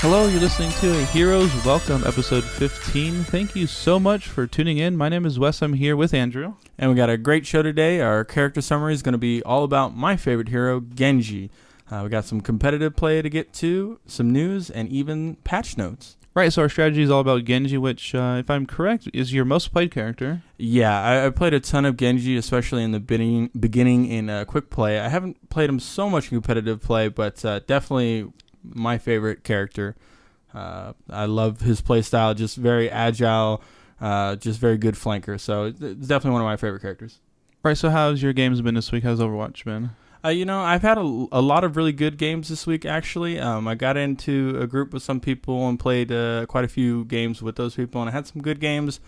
Hello, you're listening to a Heroes Welcome, episode 15. Thank you so much for tuning in. My name is Wes. I'm here with Andrew. And we got a great show today. Our character summary is going to be all about my favorite hero, Genji. We got some competitive play to get to, some news, and even patch notes. Right, so our strategy is all about Genji, which, if I'm correct, is your most played character. Yeah, I played a ton of Genji, especially in the beginning in quick play. I haven't played him so much in competitive play, but definitely my favorite character. I love his play style, just very agile, just very good flanker. So it's definitely one of my favorite characters. Right, so how's your games been this week? How's Overwatch been? I've had a lot of really good games this week, actually. I got into a group with some people and played quite a few games with those people, and I had some good games.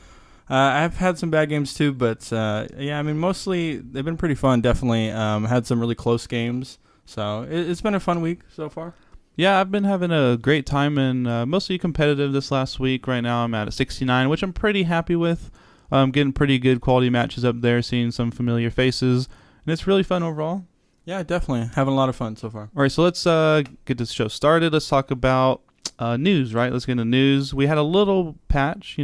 I've had some bad games too, but mostly they've been pretty fun, definitely. Had some really close games. So it's been a fun week so far. Yeah, I've been having a great time and mostly competitive this last week. Right now I'm at a 69, which I'm pretty happy with. Getting pretty good quality matches up there, seeing some familiar faces, and it's really fun overall. Yeah, definitely. Having a lot of fun so far. All right, so let's get this show started. Let's talk about news, right? Let's get into news. We had a little patch,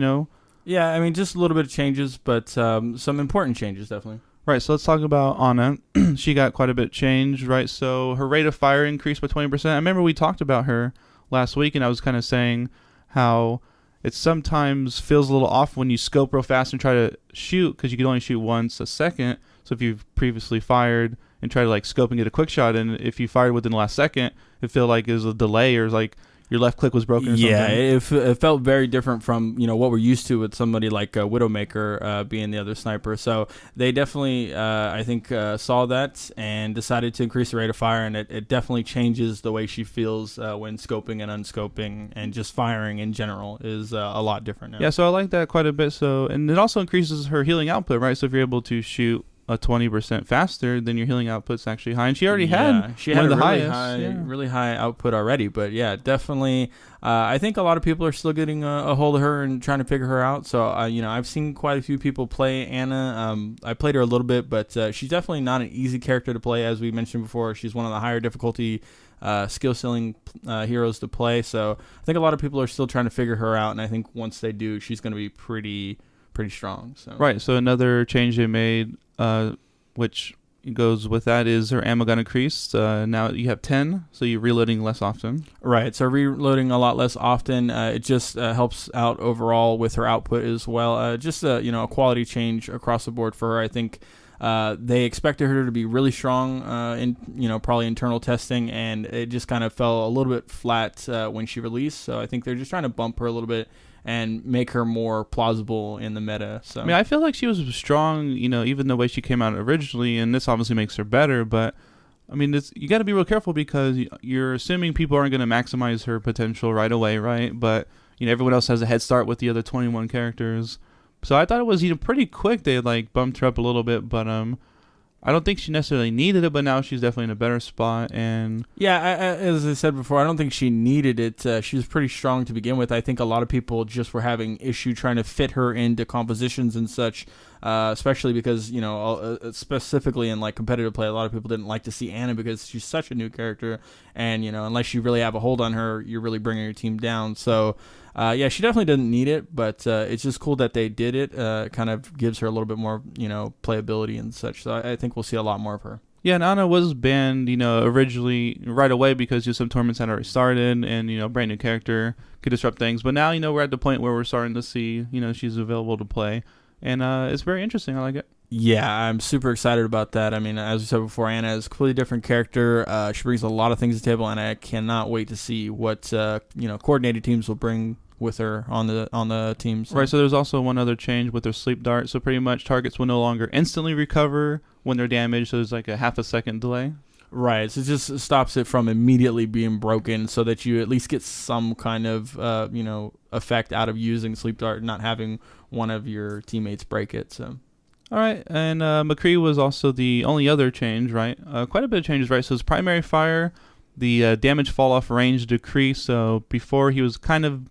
Yeah, just a little bit of changes, but some important changes, definitely. Right, so let's talk about Ana. She got quite a bit changed, right? So her rate of fire increased by 20%. I remember we talked about her last week, and I was kind of saying how it sometimes feels a little off when you scope real fast and try to shoot, because you can only shoot once a second. So if you've previously fired and try to scope and get a quick shot, and if you fired within the last second, it felt like it was a delay or like your left click was broken or something. Yeah, it felt very different from what we're used to with somebody like Widowmaker being the other sniper. So they definitely, I think, saw that and decided to increase the rate of fire, and it definitely changes the way she feels when scoping and unscoping, and just firing in general is a lot different now. Yeah, so I like that quite a bit. So, and it also increases her healing output, right? So if you're able to shoot a 20% faster, then your healing output's actually high, and she already had one of the highest, really high output already. But yeah, definitely, I think a lot of people are still getting a hold of her and trying to figure her out. So I've seen quite a few people play Ana. I played her a little bit, but she's definitely not an easy character to play, as we mentioned before. She's one of the higher difficulty skill ceiling heroes to play. So I think a lot of people are still trying to figure her out, and I think once they do, she's going to be pretty strong. So. Right. So another change they made, which goes with that, is her ammo gun increased. Now you have 10, so you're reloading less often. Right. So reloading a lot less often. It just helps out overall with her output as well. Just a quality change across the board for her. I think they expected her to be really strong in probably internal testing, and it just kind of fell a little bit flat when she released. So I think they're just trying to bump her a little bit and make her more plausible in the meta. So I feel like she was strong, even the way she came out originally, and this obviously makes her better, but you got to be real careful, because you're assuming people aren't going to maximize her potential right away, right? But everyone else has a head start with the other 21 characters. So I thought it was pretty quick. They bumped her up a little bit, but I don't think she necessarily needed it, but now she's definitely in a better spot. And yeah, as I said before, I don't think she needed it. She was pretty strong to begin with. I think a lot of people just were having issue trying to fit her into compositions and such, especially because, specifically in competitive play, a lot of people didn't like to see Ana because she's such a new character. And, unless you really have a hold on her, you're really bringing your team down. So, yeah, she definitely doesn't need it, but it's just cool that they did it. Kind of gives her a little bit more, playability and such. So I think we'll see a lot more of her. Yeah, and Ana was banned, originally right away because some tournaments had already started, and, brand new character could disrupt things. But now, we're at the point where we're starting to see, she's available to play. And it's very interesting. I like it. Yeah, I'm super excited about that. As we said before, Ana is a completely different character. She brings a lot of things to the table, and I cannot wait to see what coordinated teams will bring with her on the teams. Right. So there's also one other change with her sleep dart. So pretty much targets will no longer instantly recover when they're damaged. So there's a half a second delay. Right, so it just stops it from immediately being broken, so that you at least get some kind of effect out of using sleep dart, not having one of your teammates break it. So. All right, and McCree was also the only other change, right? Quite a bit of changes, right? So his primary fire, the damage fall off range decreased. So before he was kind of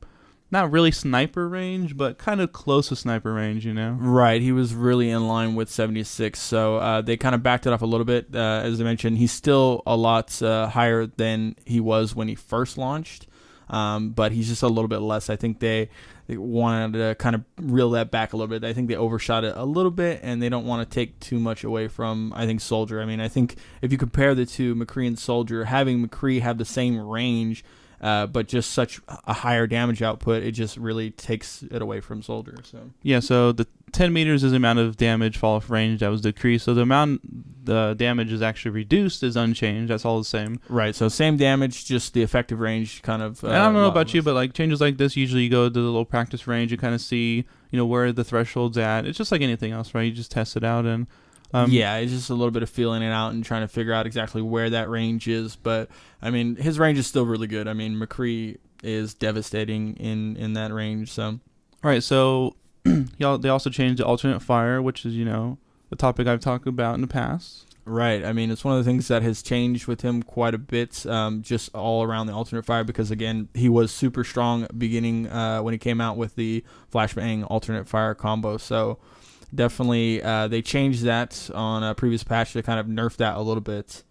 not really sniper range, but kind of close to sniper range, Right, he was really in line with 76, so they kind of backed it off a little bit. As I mentioned, he's still a lot higher than he was when he first launched, but he's just a little bit less. I think they wanted to kind of reel that back a little bit. I think they overshot it a little bit, and they don't want to take too much away from, I think, Soldier. I mean, I think if you compare the two, McCree and Soldier, having McCree have the same range, but just such a higher damage output, it just really takes it away from Soldier. So yeah, so the 10 meters is the amount of damage fall off range that was decreased. So the damage is actually reduced is unchanged. That's all the same. Right, so same damage, just the effective range kind of. And I don't know about you, but like changes like this, usually you go to the little practice range and kind of see, where the threshold's at. It's just like anything else, right? You just test it out and. Yeah, it's just a little bit of feeling it out and trying to figure out exactly where that range is. But, I mean, his range is still really good. I mean, McCree is devastating in that range. So, all right, so they also changed the alternate fire, which is, the topic I've talked about in the past. Right. I mean, it's one of the things that has changed with him quite a bit, just all around the alternate fire, because, again, he was super strong beginning when he came out with the flashbang alternate fire combo. So, definitely, they changed that on a previous patch to kind of nerf that a little bit.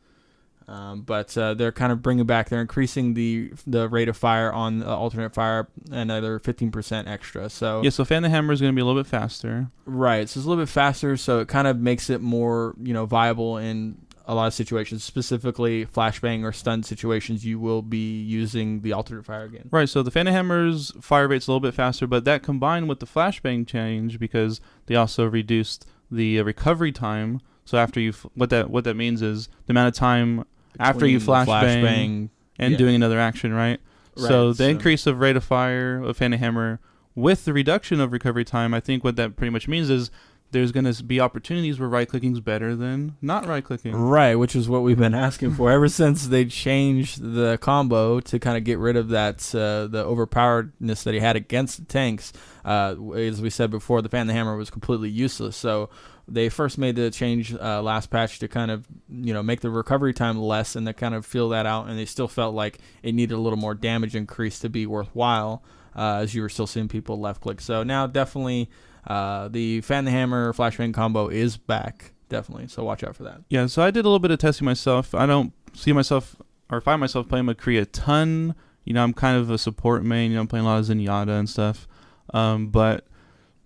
But they're kind of bringing back, they're increasing the rate of fire on alternate fire another 15% extra. So yeah, so Fan the Hammer is going to be a little bit faster. Right, so it's a little bit faster, so it kind of makes it more viable in a lot of situations, specifically flashbang or stun situations. You will be using the alternate fire again. Right, so the Phantom Hammer's fire rate's a little bit faster, but that combined with the flashbang change, because they also reduced the recovery time. So after you, what that means is the amount of time after you flashbang and doing another action, right? So the increase of rate of fire of Phantom Hammer with the reduction of recovery time, I think what that pretty much means is there's going to be opportunities where right-clicking is better than not right-clicking. Right, which is what we've been asking for ever since they changed the combo to kind of get rid of that, the overpoweredness that he had against the tanks. As we said before, the Fan the Hammer was completely useless. So they first made the change last patch to kind of, make the recovery time less and to kind of feel that out. And they still felt like it needed a little more damage increase to be worthwhile, as you were still seeing people left-click. So now definitely... the Fan the Hammer flashbang combo is back, definitely. So watch out for that. Yeah, so I did a little bit of testing myself. I don't see myself or find myself playing McCree a ton. I'm kind of a support main. I'm playing a lot of Zenyatta and stuff. But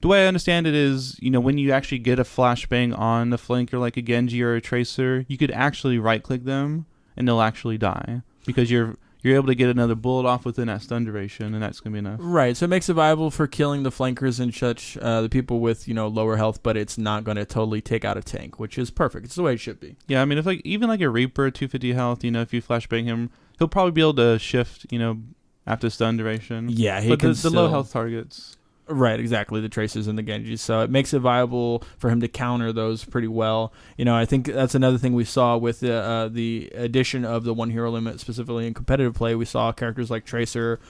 the way I understand it is, when you actually get a flashbang on a flanker like a Genji or a Tracer, you could actually right-click them and they'll actually die because you're able to get another bullet off within that stun duration, and that's going to be enough. Right, so it makes it viable for killing the flankers and such, the people with, lower health, but it's not going to totally take out a tank, which is perfect. It's the way it should be. Yeah, I mean, if even a Reaper, 250 health, if you flashbang him, he'll probably be able to shift, after stun duration. Yeah, but the low health targets. Right, exactly, the Tracers and the Genjis. So it makes it viable for him to counter those pretty well. I think that's another thing we saw with the addition of the one hero limit, specifically in competitive play. We saw characters like Tracer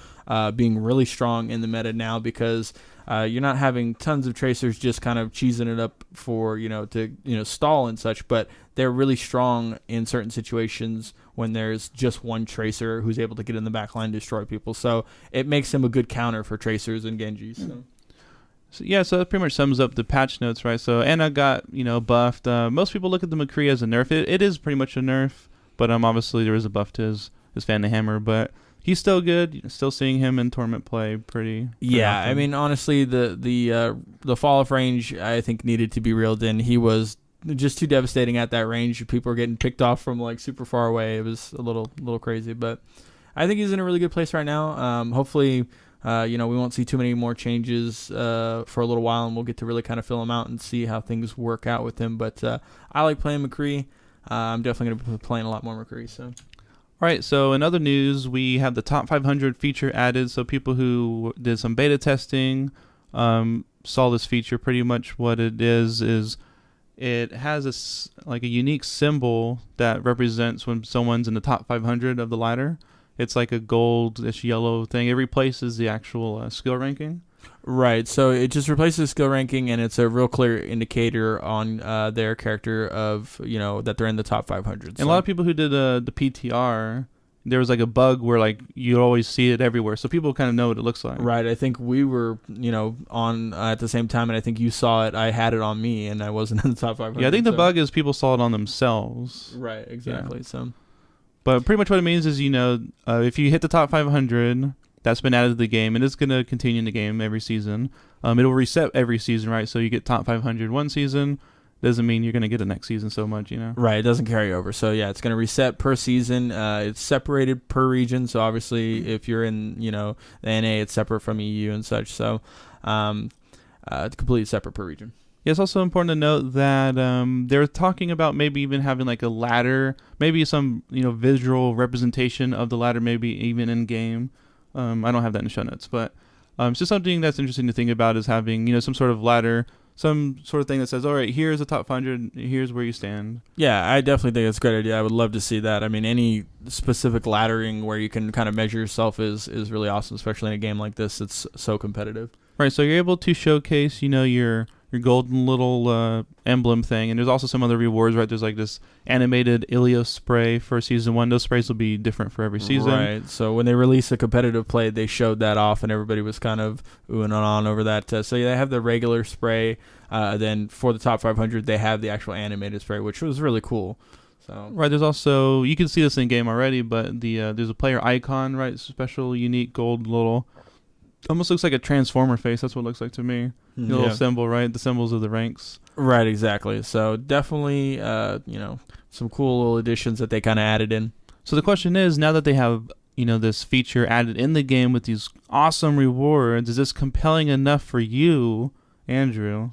being really strong in the meta now because you're not having tons of Tracers just kind of cheesing it up for, to stall and such, but they're really strong in certain situations when there's just one Tracer who's able to get in the backline and destroy people. So it makes him a good counter for Tracers and Genjis. So that pretty much sums up the patch notes, right? So Anna got, buffed. Most people look at the McCree as a nerf. It is pretty much a nerf, but obviously there is a buff to his Fan the Hammer, but he's still good. Still seeing him in tournament play pretty often. I mean, honestly, the fall off range, I think, needed to be reeled in. He was just too devastating at that range. People were getting picked off from like super far away. It was a little crazy, but I think he's in a really good place right now. Hopefully, we won't see too many more changes for a little while, and we'll get to really kind of fill him out and see how things work out with him. But I like playing McCree. I'm definitely going to be playing a lot more McCree. So. All right, so in other news, we have the top 500 feature added. So people who did some beta testing saw this feature. Pretty much what it is it has like a unique symbol that represents when someone's in the top 500 of the ladder. It's like a goldish yellow thing. It replaces the actual skill ranking. Right, so it just replaces skill ranking, and it's a real clear indicator on their character of, that they're in the top 500. And a lot of people who did the PTR, there was like a bug where like you always see it everywhere, so people kind of know what it looks like. Right, I think we were, on at the same time, and I think you saw it. I had it on me, and I wasn't in the top 500. Yeah, I think the bug is people saw it on themselves. Right, exactly. Yeah. So, but pretty much what it means is, if you hit the top 500, that's been added to the game, and it's going to continue in the game every season. It'll reset every season, right? So you get top 500 one season, doesn't mean you're going to get it next season so much, Right, it doesn't carry over. So, yeah, it's going to reset per season. It's separated per region. So, obviously, if you're in, the NA, it's separate from EU and such. So, it's completely separate per region. Yeah, it's also important to note that they're talking about maybe even having like a ladder, maybe some, visual representation of the ladder, maybe even in game. I don't have that in the show notes, but it's just something that's interesting to think about is having, some sort of ladder, some sort of thing that says, all right, here's the top 100, here's where you stand. Yeah, I definitely think it's a great idea. I would love to see that. I mean, any specific laddering where you can kind of measure yourself is really awesome, especially in a game like this. It's so competitive. Right, so you're able to showcase, your golden little emblem thing, and there's also some other rewards, right? There's like this animated Ilios spray for season 1. Those sprays will be different for every season. Right, so when they release a competitive play, they showed that off, and everybody was kind of oohing and on over that. So they have the regular spray, then for the top 500, they have the actual animated spray, which was really cool. So right, there's also, you can see this in game already, but there's a player icon, right? Special, unique gold little, almost looks like a transformer face. That's what it looks like to me. The little symbol, right? The symbols of the ranks. Right, exactly. So definitely, some cool little additions that they kind of added in. So the question is, now that they have, this feature added in the game with these awesome rewards, is this compelling enough for you, Andrew,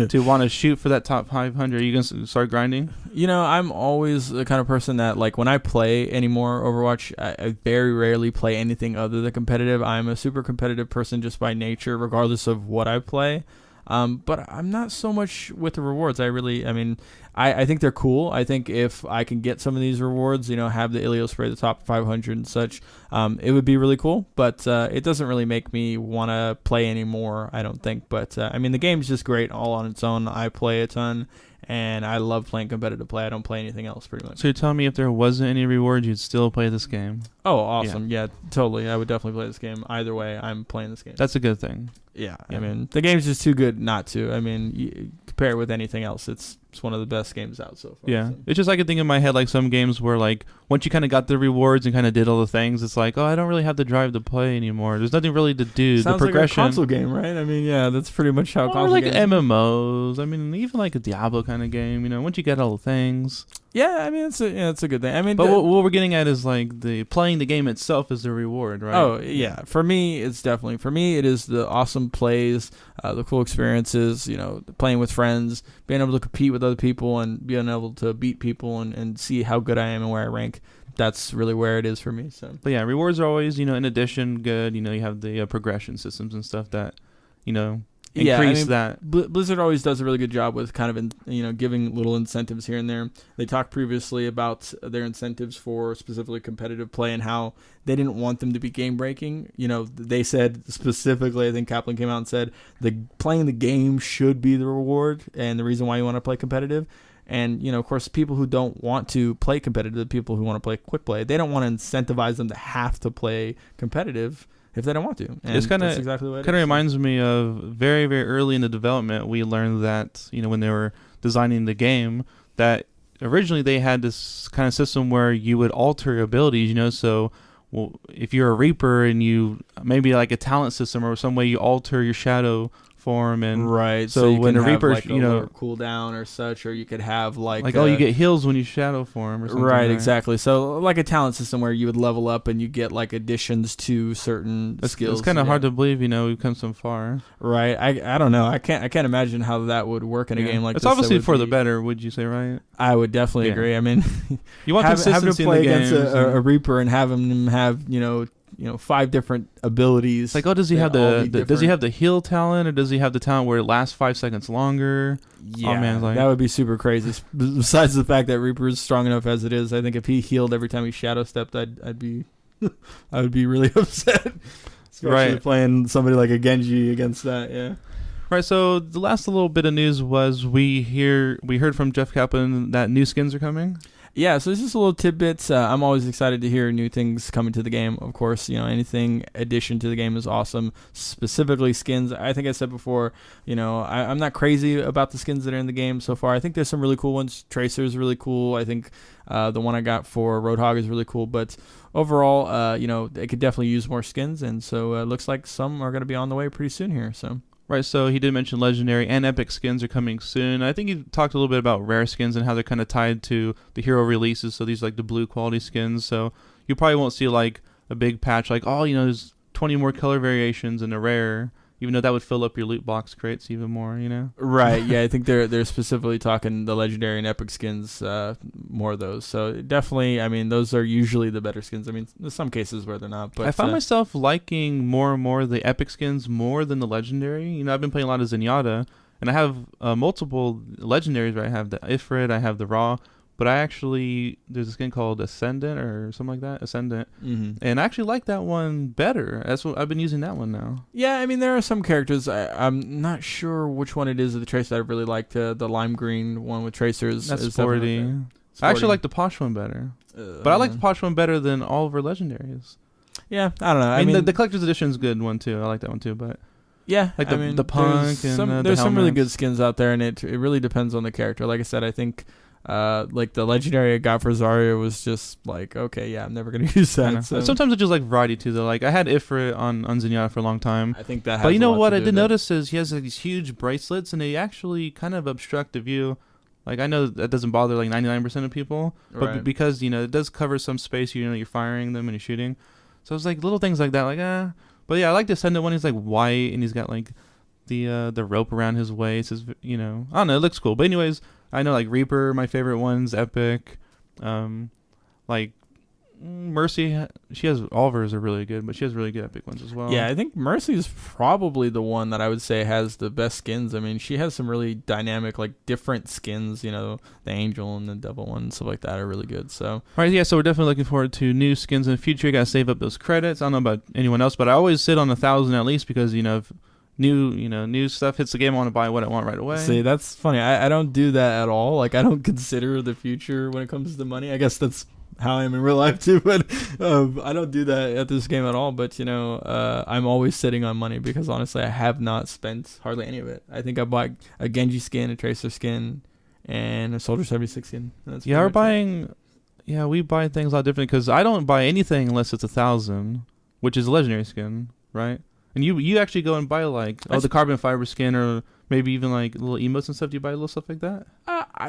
to want to shoot for that top 500? Are you going to start grinding? I'm always the kind of person that, like, when I play anymore Overwatch, I very rarely play anything other than competitive. I'm a super competitive person just by nature, regardless of what I play. But I'm not so much with the rewards. I think they're cool. I think if I can get some of these rewards, have the Ilios spray, the top 500 and such, it would be really cool. But it doesn't really make me want to play anymore, I don't think. But, the game's just great all on its own. I play a ton, and I love playing competitive play. I don't play anything else, pretty much. So you're telling me if there wasn't any rewards, you'd still play this game? Oh, awesome. Yeah, totally. I would definitely play this game. Either way, I'm playing this game. That's a good thing. Yeah. The game's just too good not to. You compare it with anything else, it's one of the best games out so far. Yeah. So. It's just I could think in my head like some games where like once you kind of got the rewards and kind of did all the things, it's like, oh, I don't really have the drive to play anymore. There's nothing really to do. Sounds the progression. like a console game, right? That's pretty much how console like games. MMOs. Even like a Diablo kind of game. Once you get all the things. Yeah, it's a good thing. But what we're getting at is like the playing the game itself is the reward, right? Oh yeah, for me it is the awesome plays, the cool experiences. Playing with friends, being able to compete with other people, and being able to beat people and see how good I am and where I rank. That's really where it is for me. So. But yeah, rewards are always in addition good. You have the progression systems and stuff that increase that. Blizzard always does a really good job with kind of giving little incentives here and there. They talked previously about their incentives for specifically competitive play and how they didn't want them to be game breaking. They said specifically, I think Kaplan came out and said playing the game should be the reward and the reason why you want to play competitive. And, of course, people who don't want to play competitive, the people who want to play quick play, they don't want to incentivize them to have to play competitive if they don't want to. And it's that's exactly what it is. Kind of reminds me of very, very early in the development, we learned that, when they were designing the game, that originally they had this kind of system where you would alter your abilities, so if you're a Reaper and you maybe like a talent system or some way you alter your shadow form and right. So you when can a Reaper, have like a cooldown or such, or you could have you get heals when you shadow form or something. Right, exactly. So like a talent system where you would level up and you get like additions to certain skills. It's kind of hard to believe, we've come so far. Right. I don't know. I can't imagine how that would work in a game like this. It's obviously for the better, would you say, right? I would definitely agree. You want consistency have to play in the against a Reaper and have him have 5 different abilities. It's like, oh, does he have does he have the heal talent, or does he have the talent where it lasts 5 seconds longer? Yeah, oh, man, that would be super crazy. Besides the fact that Reaper is strong enough as it is, I think if he healed every time he shadow stepped, I'd be I would be really upset. Especially playing somebody like a Genji against that. Yeah. Right, so the last little bit of news was we heard from Jeff Kaplan that new skins are coming. Yeah, so it's just a little tidbits. I'm always excited to hear new things coming to the game. Of course, anything addition to the game is awesome. Specifically skins. I think I said before, I'm not crazy about the skins that are in the game so far. I think there's some really cool ones. Tracer is really cool. I think the one I got for Roadhog is really cool. But overall, they could definitely use more skins. And so it looks like some are going to be on the way pretty soon here. So. Right, so he did mention legendary and epic skins are coming soon. I think he talked a little bit about rare skins and how they're kind of tied to the hero releases. So these like the blue quality skins. So you probably won't see like a big patch like, there's 20 more color variations in a rare, even though that would fill up your loot box crates even more, Right, yeah, I think they're specifically talking the legendary and epic skins, more of those. So definitely, those are usually the better skins. There's some cases where they're not. But I found myself liking more and more the epic skins more than the legendary. I've been playing a lot of Zenyatta, and I have multiple legendaries where I have the Ifrit, I have the Raw, but there's a skin called Ascendant or something like that, Ascendant, and I actually like that one better. That's what I've been using that one now. Yeah, there are some characters. I'm not sure which one it is of the Tracer that I really liked. The lime green one with Tracers. That's sporty. I actually like the Posh one better, but I like the Posh one better than all of our legendaries. Yeah, I don't know. The collector's edition is good one too. I like that one too, but. Yeah, like the punk and there's some really good skins out there, and it really depends on the character. Like I said, I think like the legendary I got for Zarya was just like, okay, yeah, I'm never gonna use that. So. Sometimes I just like variety too, though. Like I had Ifrit on Zenyatta for a long time. I think that. But you know what I did notice is he has like these huge bracelets, and they actually kind of obstruct the view. Like I know that doesn't bother like 99% of people, but because it does cover some space. You're firing them and you're shooting, so it's like little things like that. Like But yeah, I like the Ascendant one. He's like white and he's got like the rope around his waist. I don't know, it looks cool. But anyways, I know like Reaper, my favorite one's epic. Like Mercy, she has all of hers are really good, but she has really good epic ones as well. Yeah, I think Mercy is probably the one that I would say has the best skins. She has some really dynamic, like different skins. The Angel and the Devil one and stuff like that are really good. So right, yeah. So we're definitely looking forward to new skins in the future. You gotta save up those credits. I don't know about anyone else, but I always sit on 1,000 at least because if new stuff hits the game, I want to buy what I want right away. See, that's funny. I don't do that at all. Like I don't consider the future when it comes to money. I guess that's how I am in real life too, but I don't do that at this game at all. But I'm always sitting on money because honestly, I have not spent hardly any of it. I think I bought a Genji skin, a Tracer skin, and a Soldier 76 skin. We buy things a lot different because I don't buy anything unless it's 1,000, which is a legendary skin, right? And you actually go and buy like the carbon fiber skin or maybe even like little emotes and stuff. Do you buy little stuff like that?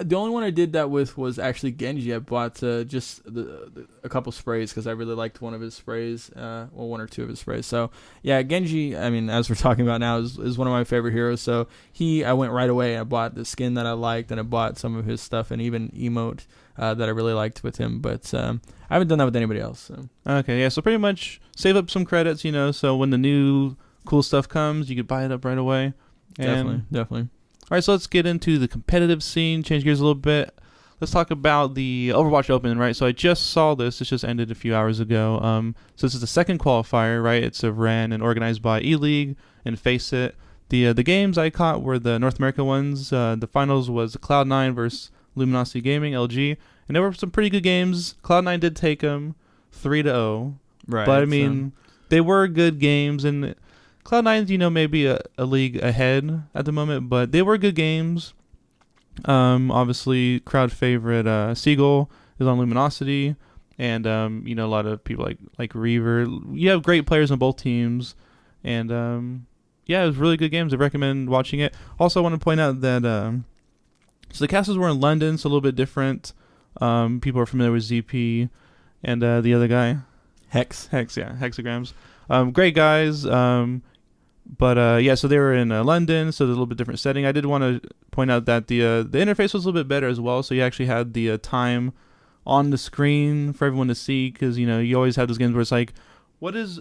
The only one I did that with was actually Genji. I bought just a couple sprays because I really liked one of his sprays, one or two of his sprays. So yeah, Genji. As we're talking about now, is one of my favorite heroes. So I went right away. I bought the skin that I liked, and I bought some of his stuff, and even emote that I really liked with him. But I haven't done that with anybody else. So. Okay, yeah. So pretty much save up some credits, so when the new cool stuff comes, you could buy it up right away. Definitely. All right, so let's get into the competitive scene, change gears a little bit. Let's talk about the Overwatch Open, right? So I just saw this. This just ended a few hours ago. So this is the second qualifier, right? It's ran and organized by E-League and Face It. The games I caught were the North America ones. The finals was Cloud9 versus Luminosity Gaming, LG. And there were some pretty good games. Cloud9 did take them 3-0. Right. But, they were good games, and Cloud9's, maybe a league ahead at the moment, but they were good games. Obviously, crowd favorite Seagull is on Luminosity, and a lot of people like Reaver. You have great players on both teams, and it was really good games. I recommend watching it. Also, I want to point out that so the castles were in London, so a little bit different. People are familiar with ZP and the other guy, Hex, yeah, Hexagrams. Great guys. So they were in London, so a little bit different setting. I did want to point out that the interface was a little bit better as well. So you actually had the time on the screen for everyone to see, because you always have those games where it's like what is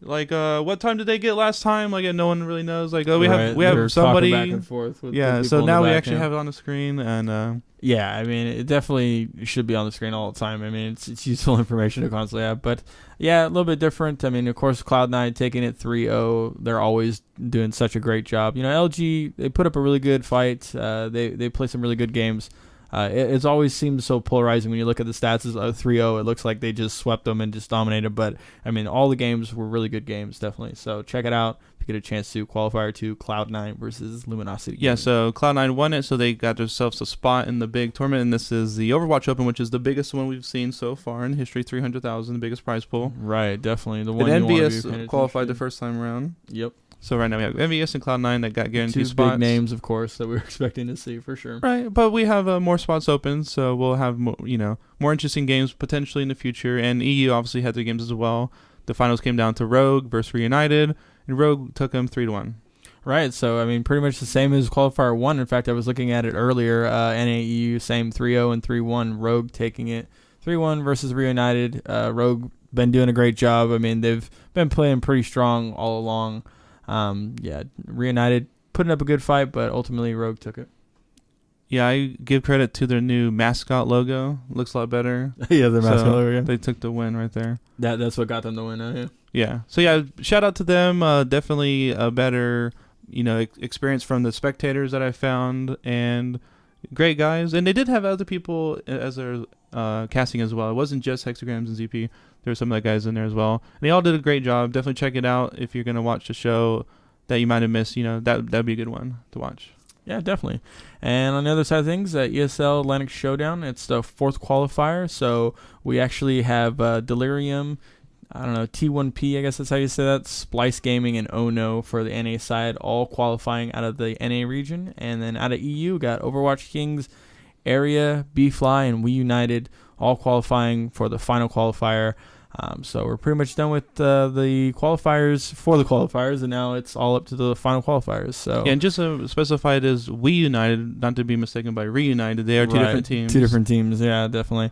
like what time did they get last time? Like no one really knows. Like we Right, have they're somebody talking back and forth with the yeah. people So in the now we back, actually yeah. have it on the screen and Yeah, I mean, it definitely should be on the screen all the time. I mean, it's useful information to constantly have. But, yeah, a little bit different. I mean, of course, Cloud9 taking it 3-0. They're always doing such a great job. You know, LG, they put up a really good fight. They play some really good games. It's always seems so polarizing when you look at the stats as 3-0. It looks like they just swept them and just dominated. But, I mean, all the games were really good games, definitely. So check it out if you get a chance to. Qualifier 2, Cloud9 versus Luminosity yeah. Gaming. So Cloud9 won it, so they got themselves a spot in the big tournament. And this is the Overwatch Open, which is the biggest one we've seen so far in history. 300,000, the biggest prize pool. Right, definitely. The one And you wanna be NVS paying qualified the attention first time around. to. Yep. So right now we have MVS and Cloud9 that got guaranteed Two spots. big names, of course, that we were expecting to see for sure. Right, but we have more spots open, so we'll have more interesting games potentially in the future. And EU obviously had their games as well. The finals came down to Rogue versus Reunited, and Rogue took them 3-1. Right, so I mean, pretty much the same as qualifier 1. In fact, I was looking at it earlier. NAEU same 3-0 and 3-1. Rogue taking it 3-1 versus Reunited. Rogue been doing a great job. I mean, they've been playing pretty strong all along. Reunited putting up a good fight, but ultimately Rogue took it. Yeah, I give credit to their new mascot logo. Looks a lot better. Yeah, the mascot So logo. Yeah. they took the win right there. That's what got them the win. Yeah. Yeah. So yeah, shout out to them. Definitely a better, experience from the spectators that I found, and great guys. And they did have other people as their casting as well. It wasn't just Hexagrams and ZP. There were some other guys in there as well. And they all did a great job. Definitely check it out if you're gonna watch the show that you might have missed. That'd be a good one to watch. Yeah, definitely. And on the other side of things, ESL Atlantic Showdown, it's the 4th qualifier. So we actually have Delirium, I don't know, T1P, I guess that's how you say that, Splice Gaming, and Ono for the NA side, all qualifying out of the NA region. And then out of EU, got Overwatch Kings, Area, B-Fly, and We United, all qualifying for the final qualifier. So we're pretty much done with the qualifiers for the qualifiers, and now it's all up to the final qualifiers. So yeah, and just to specify it as We United, not to be mistaken by Reunited. They are two different teams. Two different teams, yeah, definitely.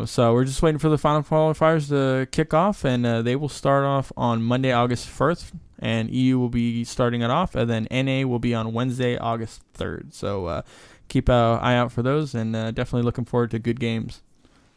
So we're just waiting for the final qualifiers to kick off, and they will start off on Monday, August 1st, and EU will be starting it off, and then NA will be on Wednesday, August 3rd. So keep an eye out for those, and definitely looking forward to good games.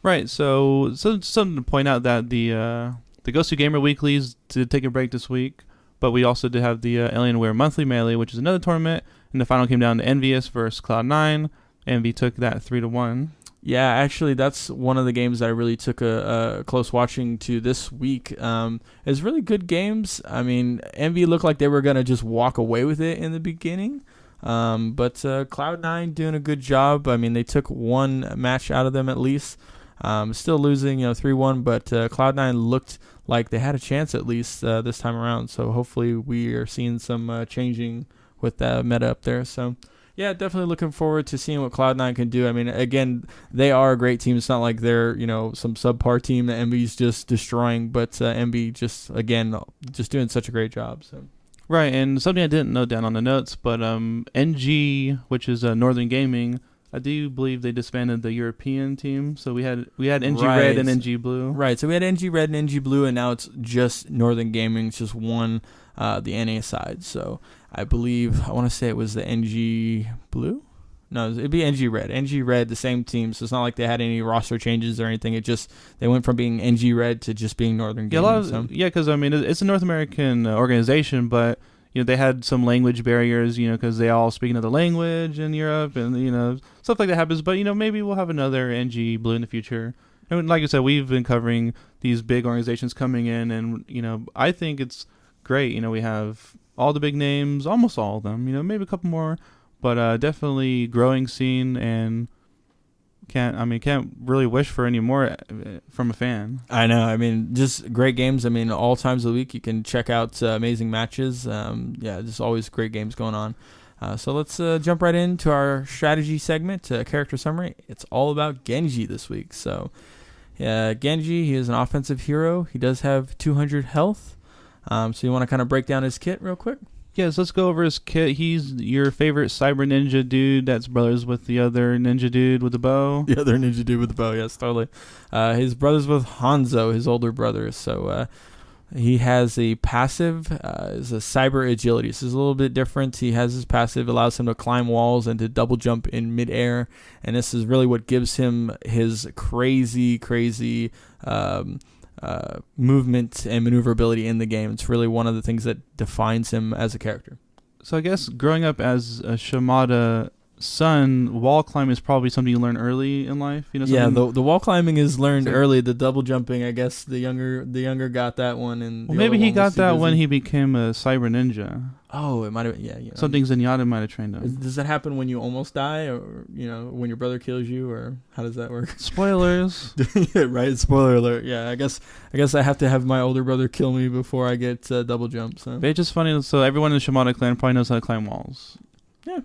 Right, so something to point out that the Ghost of Gamer Weeklies did take a break this week, but we also did have the Alienware Monthly Melee, which is another tournament, and the final came down to Envious versus Cloud9. Envy took that 3-1. Yeah, actually, that's one of the games that I really took a close watching to this week. It's really good games. I mean, Envy looked like they were going to just walk away with it in the beginning. But Cloud9 doing a good job. I mean, they took one match out of them at least. Still losing, 3-1, but Cloud9 looked like they had a chance at least this time around. So hopefully we are seeing some changing with that meta up there. So yeah, definitely looking forward to seeing what Cloud9 can do. I mean, again, they are a great team. It's not like they're, some subpar team that MB's just destroying, but MB just doing such a great job. So. Right, and something I didn't note down on the notes, but NG, which is Northern Gaming, I do believe they disbanded the European team. So we had NG Red and NG Blue. Right, so we had NG Red and NG Blue, and now it's just Northern Gaming. It's just one, the NA side. So I want to say it was the NG Blue? No, it'd be NG Red. NG Red, the same team, so it's not like they had any roster changes or anything. They went from being NG Red to just being Northern Gaming. Yeah, because I mean, it's a North American organization, but they had some language barriers, because they all speak another language in Europe, and stuff like that happens. But maybe we'll have another NG Blue in the future. And like I said, we've been covering these big organizations coming in, and I think it's great. We have all the big names, almost all of them. Maybe a couple more, but definitely growing scene, and can't really wish for any more from a fan. I know. I mean, just great games. I mean, all times of the week you can check out amazing matches. Just always great games going on. So let's jump right into our strategy segment, character summary. It's all about Genji this week. So Genji, he is an offensive hero. He does have 200 health. So you want to kind of break down his kit real quick? Yes, let's go over his kit. He's your favorite cyber ninja dude that's brothers with the other ninja dude with the bow. The other ninja dude with the bow, yes, totally. His brother's with Hanzo, his older brother. So he has a passive, is a cyber agility. This is a little bit different. He has his passive, allows him to climb walls and to double jump in midair. And this is really what gives him his crazy movement and maneuverability in the game. It's really one of the things that defines him as a character. So I guess growing up as a Shimada son, wall climbing is probably something you learn early in life. You know, yeah, the wall climbing is learned early. The double jumping, I guess the younger got that one, and maybe he got that when he became a cyber ninja. Oh, it might have. Yeah. Something Zenyatta might have trained him. Does that happen when you almost die, or when your brother kills you, or how does that work? Spoilers. Yeah, right. Spoiler alert. Yeah, I guess I have to have my older brother kill me before I get double jump. So it's just funny. So everyone in the Shimada clan probably knows how to climb walls. Yeah.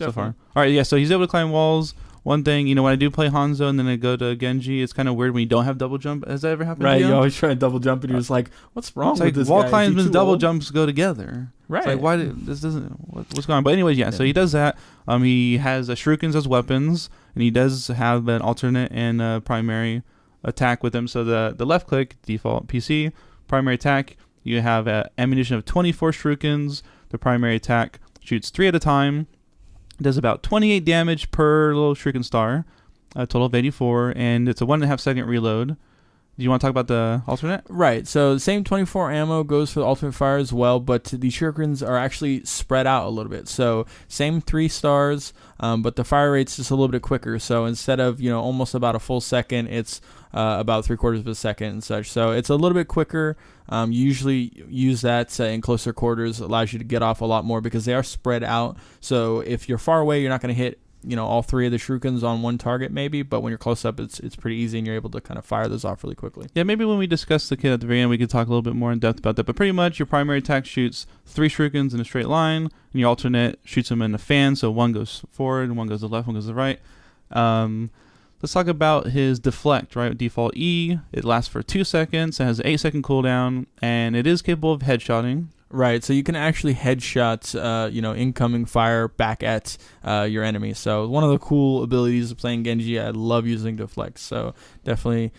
So far. All right, yeah, so he's able to climb walls. One thing, when I do play Hanzo and then I go to Genji, it's kind of weird when you don't have double jump. Has that ever happened to you? Right, you always try to double jump and you're just like, what's wrong with this wall guy? climbs and double jumps go together. Right. It's like, why this doesn't, what's going on? But anyways, yeah, so he does that. He has shurikens as weapons, and he does have an alternate and primary attack with him. So the left click, default PC, primary attack, you have ammunition of 24 shurikens. The primary attack shoots 3 at a time. Does about 28 damage per little shuriken star, a total of 84, and it's a 1.5 second reload. Do you want to talk about the alternate? Right, so the same 24 ammo goes for the ultimate fire as well, but the shurikens are actually spread out a little bit. So same 3 stars, but the fire rate's just a little bit quicker. So instead of almost about a full second, it's about 3/4 of a second and such. So it's a little bit quicker. You usually use that in closer quarters. Allows you to get off a lot more because they are spread out. So if you're far away, you're not going to hit all 3 of the shurikens on one target maybe, but when you're close up, it's pretty easy and you're able to kind of fire those off really quickly. Yeah, maybe when we discuss the kit at the very end, we could talk a little bit more in depth about that. But pretty much your primary attack shoots 3 shurikens in a straight line, and your alternate shoots them in a fan, so one goes forward, one goes to the left, one goes to the right. Let's talk about his deflect, right? Default E, it lasts for 2 seconds, it has an 8-second cooldown, and it is capable of headshotting. Right, so you can actually headshot, incoming fire back at your enemy. So one of the cool abilities of playing Genji, I love using deflect. So definitely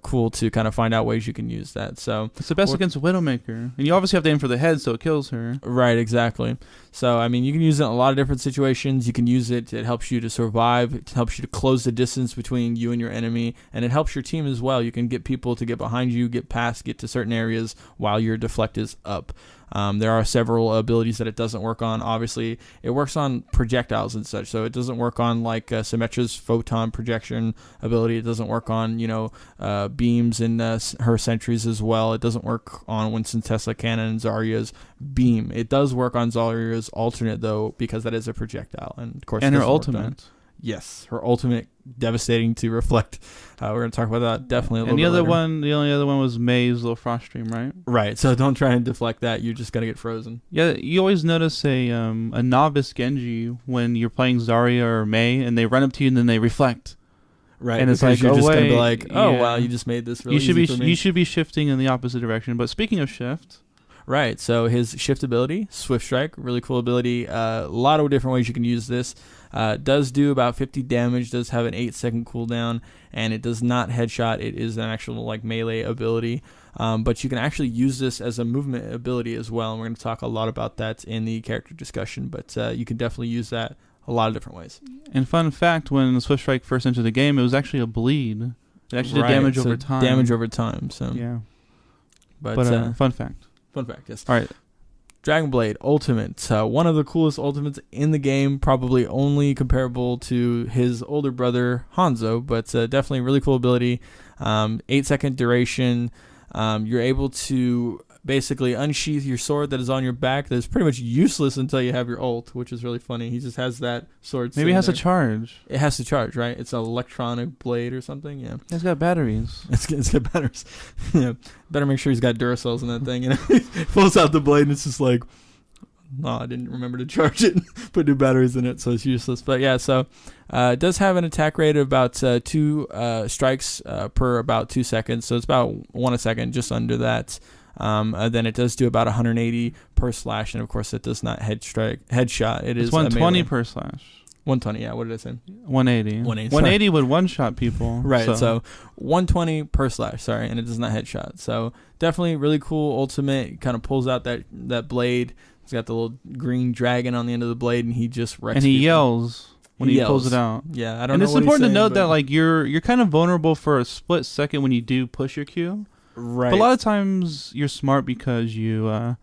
cool to kind of find out ways you can use that. So it's the best against Widowmaker, and you obviously have to aim for the head so it kills her. Right, exactly. So I mean, you can use it in a lot of different situations. You can use it. It helps you to survive. It helps you to close the distance between you and your enemy, and it helps your team as well. You can get people to get behind you, get past, get to certain areas while your deflect is up. There are several abilities that it doesn't work on. Obviously, it works on projectiles and such, so it doesn't work on like Symmetra's photon projection ability. It doesn't work on beams in her sentries as well. It doesn't work on Winston Tesla cannon and Zarya's beam. It does work on Zarya's alternate though, because that is a projectile, and of course, and her ultimate. Yes, her ultimate, devastating to reflect. We're going to talk about that definitely a little bit later. The only other one was May's little frost stream, right? Right, so don't try and deflect that. You're just going to get frozen. Yeah, you always notice a novice Genji when you're playing Zarya or May, and they run up to you and then they reflect. Right, and it's like, you're just going to be like, yeah. Wow, you just made this really easy for me. You should be shifting in the opposite direction. But speaking of shift... Right, so his shift ability, Swift Strike, really cool ability. A lot of different ways you can use this. Does do about 50 damage, does have an 8-second cooldown, and it does not headshot. It is an actual melee ability. But you can actually use this as a movement ability as well, and we're going to talk a lot about that in the character discussion. But you can definitely use that a lot of different ways. And fun fact, when the Swift Strike first entered the game, it was actually a bleed. It actually did damage over time. Damage over time, so. Yeah. But fun fact. Fun fact, yes. All right. Dragon Blade Ultimate, one of the coolest ultimates in the game, probably only comparable to his older brother Hanzo, but definitely really cool ability. 8-second duration. You're able to basically unsheath your sword that is on your back that is pretty much useless until you have your ult, which is really funny. He just has that sword. Maybe it has to charge. It has to charge, right? It's an electronic blade or something, yeah. It's got batteries. It's got batteries. Yeah, better make sure he's got Duracells in that thing. He pulls out the blade and it's just like, I didn't remember to charge it. Put new batteries in it, so it's useless. But yeah, so it does have an attack rate of about 2 strikes per about 2 seconds. So it's about 1 a second, just under that. Then it does do about 180 per slash, and of course it does not headshot. It's 120 per slash. 120, yeah. What did I say? 180. 180 would one-shot people. Right, so 120 per slash, sorry, and it does not headshot. So definitely really cool ultimate. It kind of pulls out that blade. It's got the little green dragon on the end of the blade, and he just wrecks And he people. yells when he pulls it out. Yeah, I don't know. And it's what important he's to saying, note that like you're kind of vulnerable for a split second when you do push your Q. Right. But a lot of times you're smart because you're up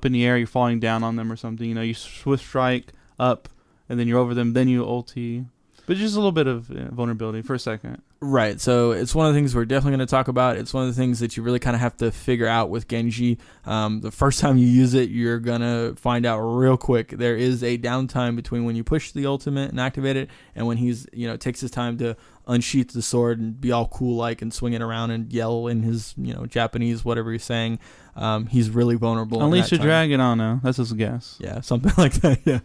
in the air, you're falling down on them or something. You know, you swift strike up, and then you're over them, then you ulti. But just a little bit of vulnerability for a second. Right, so it's one of the things we're definitely going to talk about. It's one of the things that you really kind of have to figure out with Genji. The first time you use it, you're going to find out real quick. There is a downtime between when you push the ultimate and activate it, and when he's, takes his time to unsheath the sword and be all cool like and swing it around and yell in his, Japanese, whatever he's saying. He's really vulnerable. Unleash a dragon, I don't know. That's just a guess. Yeah, something like that, yeah.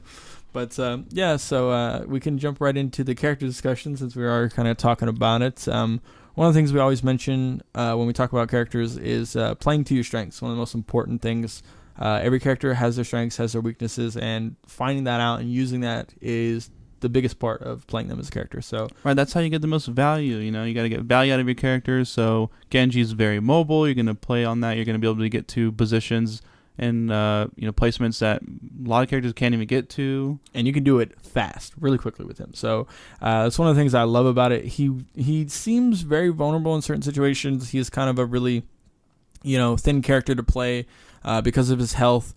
But, so we can jump right into the character discussion since we are kind of talking about it. One of the things we always mention when we talk about characters is playing to your strengths. One of the most important things. Every character has their strengths, has their weaknesses, and finding that out and using that is the biggest part of playing them as a character. So right, that's how you get the most value. You got to get value out of your characters. So Genji is very mobile. You're going to play on that. You're going to be able to get to positions and placements that a lot of characters can't even get to, and you can do it fast, really quickly with him. So that's one of the things I love about it. He seems very vulnerable in certain situations. He is kind of a really thin character to play because of his health.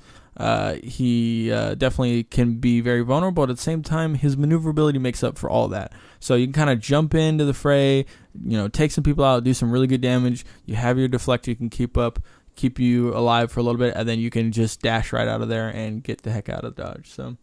He definitely can be very vulnerable, but at the same time his maneuverability makes up for all that. So you can kind of jump into the fray, take some people out, do some really good damage. You have your deflect, you can keep you alive for a little bit, and then you can just dash right out of there and get the heck out of dodge. So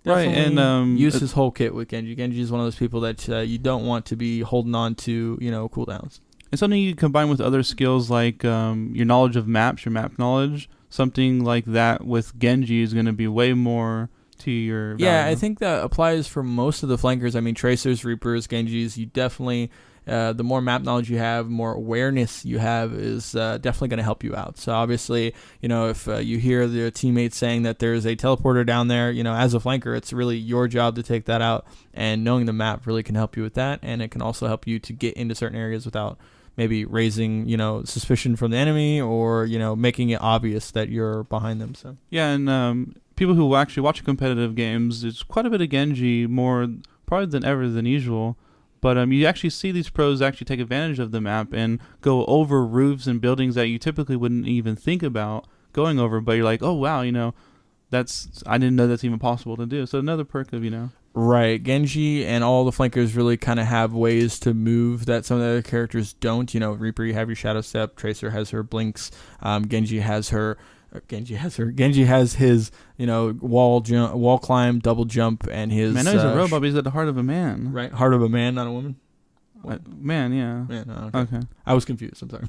right, and use his whole kit with Genji. Genji is one of those people that you don't want to be holding on to, cooldowns. It's something you combine with other skills like your knowledge of maps, your map knowledge. Something like that with Genji is going to be way more to your value. Yeah, I think that applies for most of the flankers. I mean, Tracers, Reapers, Genjis, you definitely... the more map knowledge you have, more awareness you have is definitely going to help you out. So obviously, if you hear the teammates saying that there's a teleporter down there, as a flanker, it's really your job to take that out. And knowing the map really can help you with that. And it can also help you to get into certain areas without maybe raising, suspicion from the enemy or, making it obvious that you're behind them. So yeah, and people who actually watch competitive games, there's quite a bit of Genji, more probably than ever than usual. But you actually see these pros actually take advantage of the map and go over roofs and buildings that you typically wouldn't even think about going over. But you're like, oh, wow, I didn't know that's even possible to do. So another perk of, Right. Genji and all the flankers really kind of have ways to move that some of the other characters don't. Reaper, you have your Shadow Step. Tracer has her blinks. Genji has his, wall climb, double jump, and his... Man, I know he's a robot, but he's at the heart of a man. Right, heart of a man, not a woman. Man, yeah. Man, okay. I was confused. I'm sorry.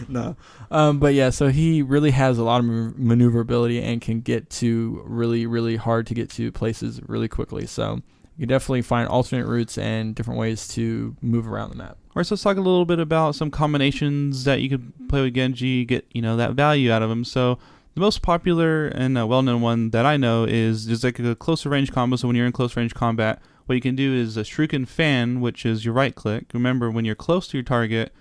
No. But yeah, so he really has a lot of maneuverability and can get to really, really hard to get to places really quickly. So you can definitely find alternate routes and different ways to move around the map. All right, so let's talk a little bit about some combinations that you could play with Genji, get that value out of him. So the most popular and well-known one that I know is just like a closer range combo. So when you're in close range combat, what you can do is a Shuriken Fan, which is your right click. Remember, when you're close to your target,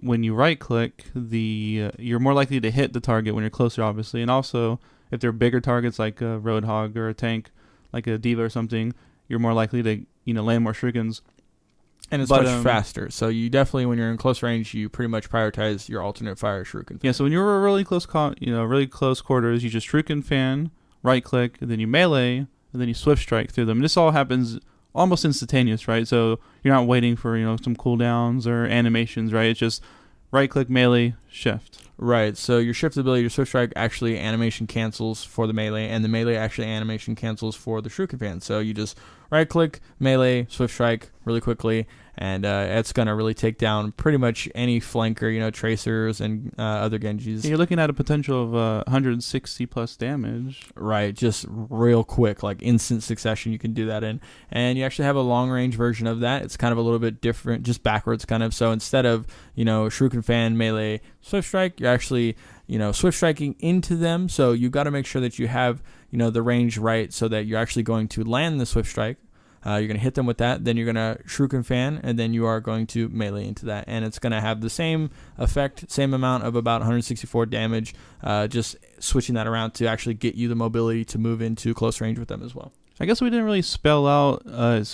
when you right click, you're more likely to hit the target when you're closer, obviously. And also, if they're bigger targets like a Roadhog or a tank, like a Diva or something, you're more likely to land more Shurikens. And it's much faster. So you definitely, when you're in close range, you pretty much prioritize your alternate fire Shuriken Fan. Yeah. So when you're really close, really close quarters, you just Shuriken Fan, right click, and then you melee, and then you swift strike through them. And this all happens almost instantaneous, right? So you're not waiting for some cooldowns or animations, right? It's just right click, melee, shift. Right. So your shift ability, your swift strike, actually animation cancels for the melee, and the melee actually animation cancels for the Shuriken Fan. So you just right click, melee, swift strike really quickly, and it's going to really take down pretty much any flanker, tracers and other Genjis. You're looking at a potential of 160 plus damage. Right, just real quick, like instant succession, you can do that in. And you actually have a long-range version of that. It's kind of a little bit different, just backwards kind of. So instead of, Shuriken Fan, melee, Swift Strike, you're actually, Swift Striking into them. So you got to make sure that you have, the range right so that you're actually going to land the Swift Strike. You're going to hit them with that, then you're going to Shuriken Fan, and then you are going to melee into that. And it's going to have the same effect, same amount of about 164 damage, just switching that around to actually get you the mobility to move into close range with them as well. I guess we didn't really spell out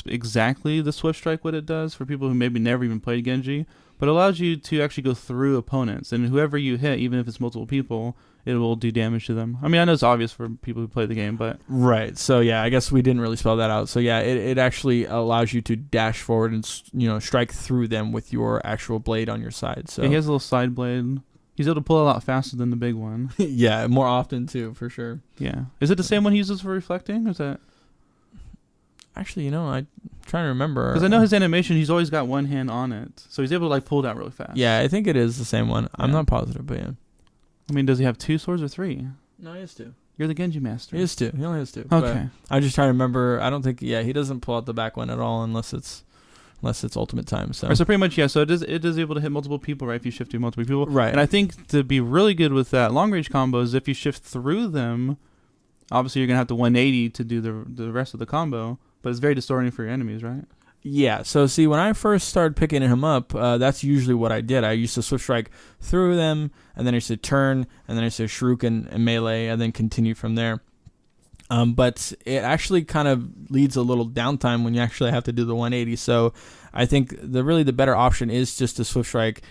exactly the Swift Strike, what it does for people who maybe never even played Genji, but it allows you to actually go through opponents, and whoever you hit, even if it's multiple people, it will do damage to them. I mean, I know it's obvious for people who play the game, but... Right. So, yeah, I guess we didn't really spell that out. So, yeah, it actually allows you to dash forward and, strike through them with your actual blade on your side. So yeah, he has a little side blade. He's able to pull a lot faster than the big one. Yeah, more often, too, for sure. Yeah. Is it the same one he uses for reflecting? Or is that... Actually, I'm trying to remember. Because I know his animation, he's always got one hand on it. So he's able to, pull it out really fast. Yeah, I think it is the same one. Yeah. I'm not positive, but yeah. I mean, does he have 2 swords or 3? No, he has 2. You're the Genji master. He has 2. He only has 2. Okay. I'm just trying to remember. I don't think. Yeah, he doesn't pull out the back one at all unless it's ultimate time. So. So pretty much, yeah. So it is able to hit multiple people, right? If you shift to multiple people, right? And I think to be really good with that long range combo is if you shift through them. Obviously, you're gonna have to 180 to do the rest of the combo, but it's very distorting for your enemies, right? Yeah, so see, when I first started picking him up, that's usually what I did. I used to Swift Strike through them, and then I used to turn, and then I used to Shuriken and melee, and then continue from there. But it actually kind of leads a little downtime when you actually have to do the 180. So I think the better option is just to Swift Strike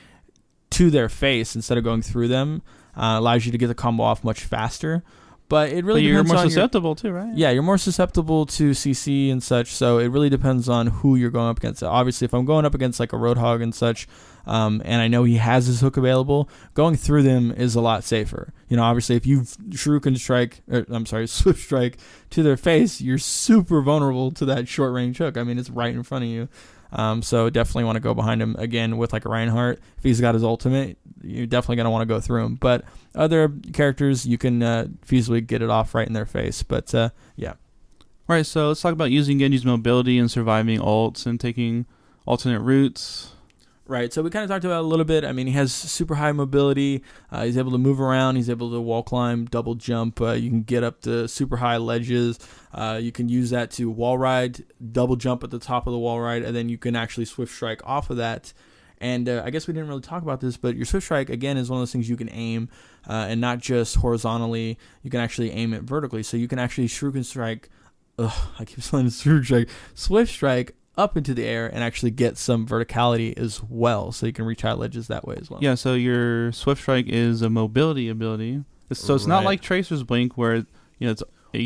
to their face instead of going through them. Allows you to get the combo off much faster. But it really depends on you're more susceptible too, right? Yeah, you're more susceptible to CC and such, so it really depends on who you're going up against. Obviously, if I'm going up against like a Roadhog and such, and I know he has his hook available, going through them is a lot safer. Obviously, if you Swift Strike to their face, you're super vulnerable to that short range hook. I mean, it's right in front of you. So definitely want to go behind him again with like a Reinhardt. If he's got his ultimate, you're definitely going to want to go through him. But other characters, you can feasibly get it off right in their face. But yeah. All right, so let's talk about using Genji's mobility and surviving ults and taking alternate routes. Right, so we kind of talked about it a little bit. I mean, he has super high mobility. He's able to move around. He's able to wall climb, double jump. You can get up to super high ledges. You can use that to wall ride, double jump at the top of the wall ride, and then you can actually Swift Strike off of that. And I guess we didn't really talk about this, but your Swift Strike, again, is one of those things you can aim, and not just horizontally. You can actually aim it vertically. So you can actually Shuriken Strike. I keep saying Swift Strike up into the air and actually get some verticality as well, so you can reach high ledges that way as well. Yeah, so your Swift Strike is a mobility ability. It's not like Tracer's Blink where you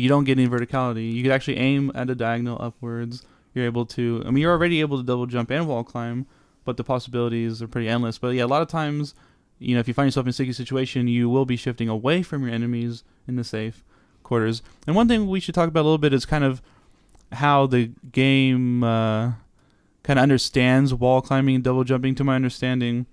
don't get any verticality. You could actually aim at a diagonal upwards. You're able to. I mean, you're already able to double jump and wall climb, but the possibilities are pretty endless. But yeah, a lot of times, if you find yourself in a sticky situation, you will be shifting away from your enemies in the safe quarters. And one thing we should talk about a little bit is kind of how the game kind of understands wall climbing and double jumping. To my understanding,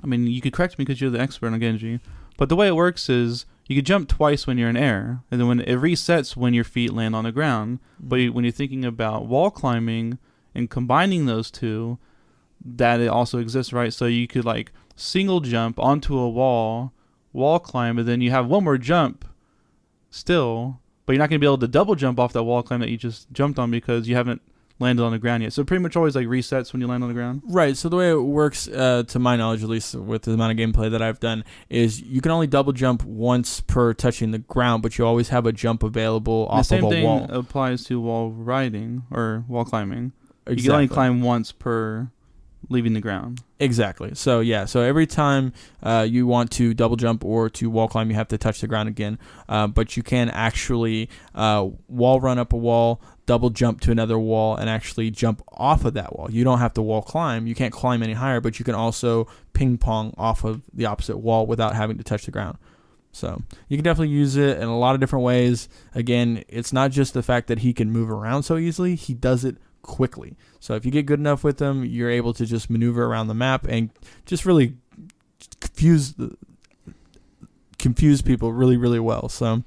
I mean, you could correct me because you're the expert on Genji, but the way it works is you could jump twice when you're in air, and then when it resets when your feet land on the ground. But when you're thinking about wall climbing and combining those two, that it also exists, right? So you could single jump onto a wall climb, and then you have one more jump still, but you're not going to be able to double jump off that wall climb that you just jumped on because you haven't landed on the ground yet. So it pretty much always resets when you land on the ground. Right. So the way it works, to my knowledge, at least with the amount of gameplay that I've done, is you can only double jump once per touching the ground, but you always have a jump available off of a wall. The same thing applies to wall riding or wall climbing. Exactly. You can only climb once per leaving the ground. Exactly. So yeah, so every time you want to double jump or to wall climb, you have to touch the ground again. But you can actually wall run up a wall, double jump to another wall, and actually jump off of that wall. You don't have to wall climb. You can't climb any higher, but you can also ping pong off of the opposite wall without having to touch the ground. So you can definitely use it in a lot of different ways. Again, it's not just the fact that he can move around so easily. He does it quickly. So if you get good enough with them, you're able to just maneuver around the map and just really confuse people really, really well. So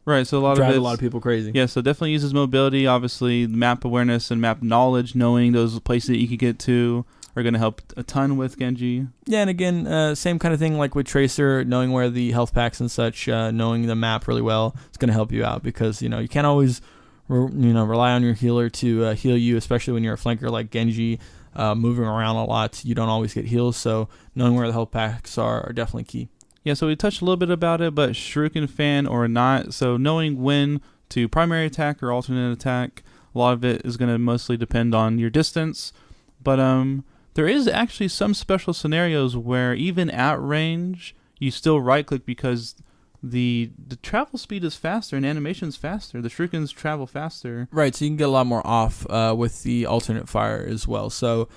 right, so drive a lot of people crazy. Yeah, so definitely uses mobility. Obviously, map awareness and map knowledge, knowing those places that you could get to, are going to help a ton with Genji. Yeah, and again, same kind of thing like with Tracer, knowing where the health packs and such, knowing the map really well, it's going to help you out because, you can't always, rely on your healer to heal you, especially when you're a flanker like Genji, moving around a lot. You don't always get heals, so knowing where the health packs are definitely key. Yeah, so we touched a little bit about it, but Shuriken fan or not, so knowing when to primary attack or alternate attack, a lot of it is going to mostly depend on your distance. But there is actually some special scenarios where even at range, you still right-click because the travel speed is faster and animation's faster. The Shurikens travel faster. Right, so you can get a lot more off with the alternate fire as well. So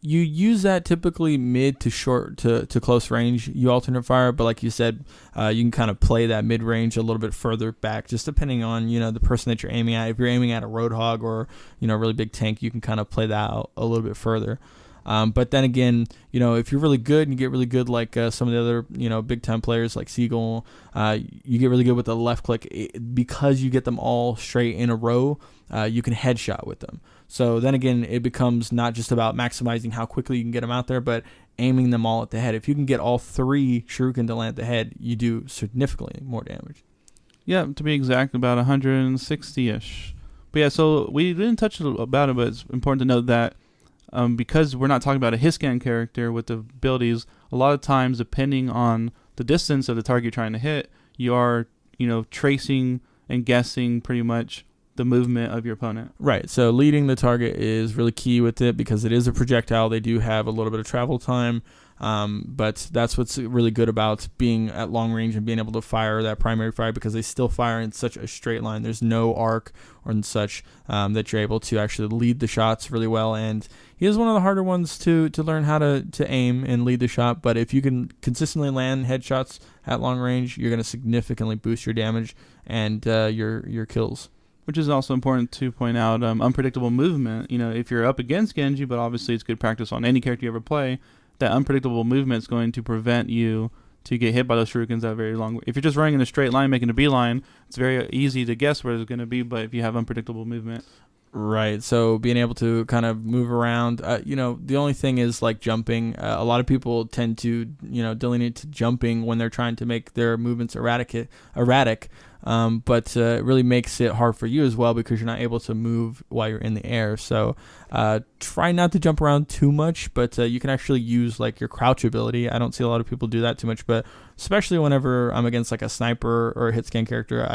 you use that typically mid to short to close range, you alternate fire, but like you said, you can kind of play that mid range a little bit further back, just depending on, the person that you're aiming at. If you're aiming at a Roadhog or, a really big tank, you can kind of play that out a little bit further. But then again, if you're really good and you get really good like some of the other, big time players like Seagull, you get really good with the left click because you get them all straight in a row. You can headshot with them. So then again, it becomes not just about maximizing how quickly you can get them out there, but aiming them all at the head. If you can get all 3 Shuriken to land at the head, you do significantly more damage. Yeah, to be exact, about 160-ish. But yeah, so we didn't touch about it, but it's important to note that because we're not talking about a hit-scan character with the abilities, a lot of times, depending on the distance of the target you're trying to hit, you are, tracing and guessing pretty much the movement of your opponent. Right. So leading the target is really key with it because it is a projectile. They do have a little bit of travel time, but that's what's really good about being at long range and being able to fire that primary fire because they still fire in such a straight line. There's no arc or such that you're able to actually lead the shots really well. And he is one of the harder ones to learn how to aim and lead the shot. But if you can consistently land headshots at long range, you're going to significantly boost your damage and your kills. Which is also important to point out, unpredictable movement. If you're up against Genji, but obviously it's good practice on any character you ever play, that unpredictable movement is going to prevent you to get hit by those shurikens at very long. If you're just running in a straight line, making a beeline, it's very easy to guess where it's going to be, but if you have unpredictable movement. Right, so being able to kind of move around, the only thing is like jumping. A lot of people tend to, delineate to jumping when they're trying to make their movements erratic. But it really makes it hard for you as well because you're not able to move while you're in the air. So try not to jump around too much, but you can actually use like your crouch ability. I don't see a lot of people do that too much, but especially whenever I'm against like a sniper or a hit scan character,